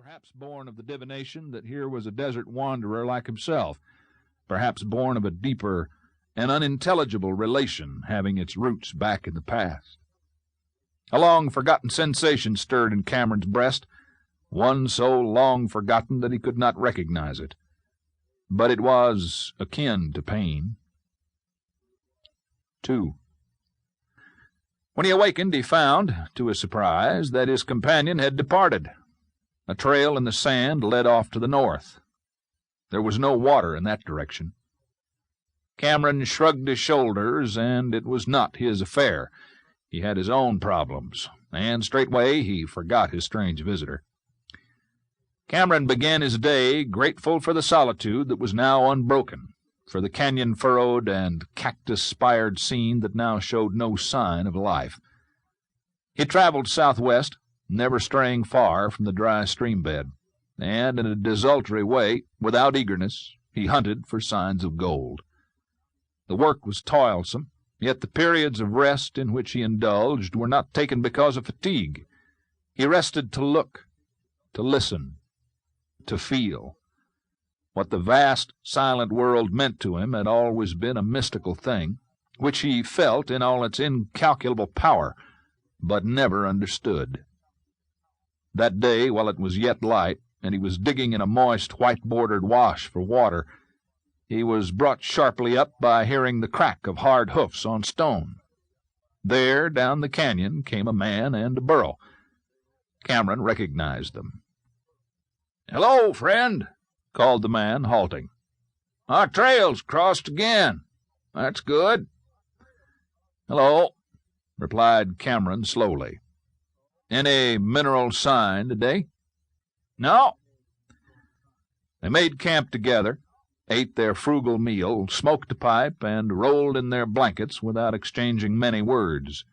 perhaps born of the divination that here was a desert wanderer like himself, perhaps born of a deeper and unintelligible relation having its roots back in the past. A long-forgotten sensation stirred in Cameron's breast, one so long forgotten that he could not recognize it. But it was akin to pain. 2. When he awakened, he found, to his surprise, that his companion had departed. A trail in the sand led off to the north. There was no water in that direction. Cameron shrugged his shoulders, and it was not his affair. He had his own problems, and straightway he forgot his strange visitor. Cameron began his day grateful for the solitude that was now unbroken, for the canyon-furrowed and cactus-spired scene that now showed no sign of life. He traveled southwest, never straying far from the dry stream-bed, and in a desultory way, without eagerness, he hunted for signs of gold. The work was toilsome, yet the periods of rest in which he indulged were not taken because of fatigue. He rested to look, to listen, to feel. What the vast, silent world meant to him had always been a mystical thing, which he felt in all its incalculable power, but never understood. That day, while it was yet light, and he was digging in a moist, white-bordered wash for water, he was brought sharply up by hearing the crack of hard hoofs on stone. There, down the canyon, came a man and a burro. Cameron recognized them. "Hello, friend," called the man, halting. "Our trail's crossed again. That's good." "Hello," replied Cameron slowly. "Any mineral sign today?" "No." They made camp together, ate their frugal meal, smoked a pipe, and rolled in their blankets without exchanging many words.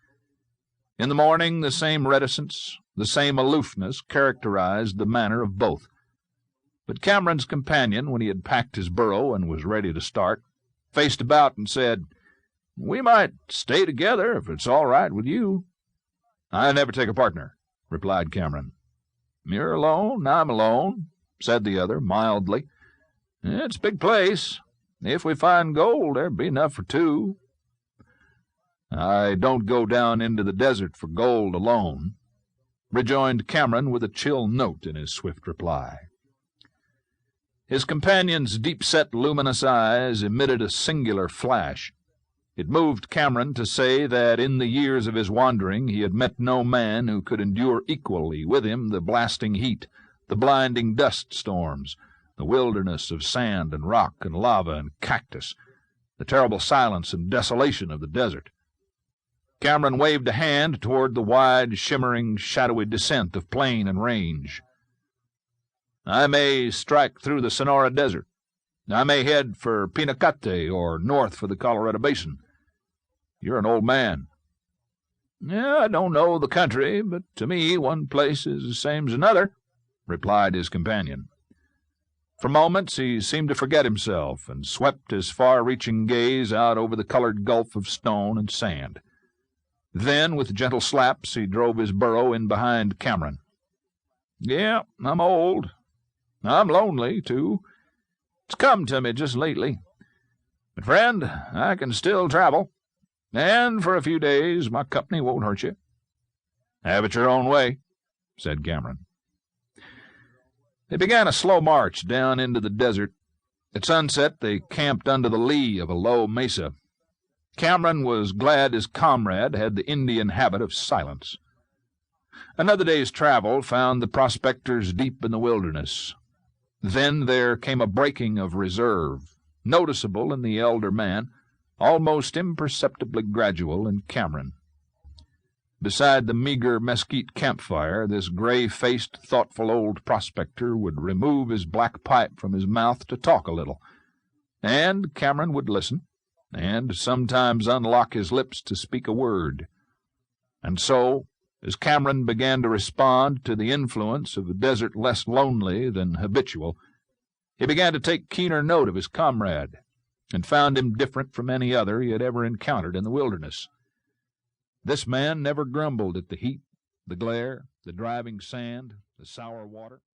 In the morning the same reticence, the same aloofness characterized the manner of both. But Cameron's companion, when he had packed his burro and was ready to start, faced about and said, "We might stay together if it's all right with you." "I never take a partner," replied Cameron. "You're alone, I'm alone," said the other mildly. "It's a big place. If we find gold, there'd be enough for two." "I don't go down into the desert for gold alone," rejoined Cameron with a chill note in his swift reply. His companion's deep-set, luminous eyes emitted a singular flash. It moved Cameron to say that in the years of his wandering he had met no man who could endure equally with him the blasting heat, the blinding dust storms, the wilderness of sand and rock and lava and cactus, the terrible silence and desolation of the desert. Cameron waved a hand toward the wide, shimmering, shadowy descent of plain and range. "I may strike through the Sonora Desert. I may head for Pinacate or north for the Colorado Basin. You're an old man." "I don't know the country, but to me one place is the same as another," replied his companion. For moments he seemed to forget himself and swept his far-reaching gaze out over the colored gulf of stone and sand. Then, with gentle slaps, he drove his burro in behind Cameron. "Yeah, I'm old. I'm lonely, too. It's come to me just lately. But, friend, I can still travel, and for a few days my company won't hurt you." "Have it your own way," said Cameron. They began a slow march down into the desert. At sunset they camped under the lee of a low mesa. Cameron was glad his comrade had the Indian habit of silence. Another day's travel found the prospectors deep in the wilderness. Then there came a breaking of reserve, noticeable in the elder man, almost imperceptibly gradual in Cameron. Beside the meager mesquite campfire, this gray-faced, thoughtful old prospector would remove his black pipe from his mouth to talk a little, and Cameron would listen, and sometimes unlock his lips to speak a word. And so, as Cameron began to respond to the influence of a desert less lonely than habitual, he began to take keener note of his comrade, and found him different from any other he had ever encountered in the wilderness. This man never grumbled at the heat, the glare, the driving sand, the sour water.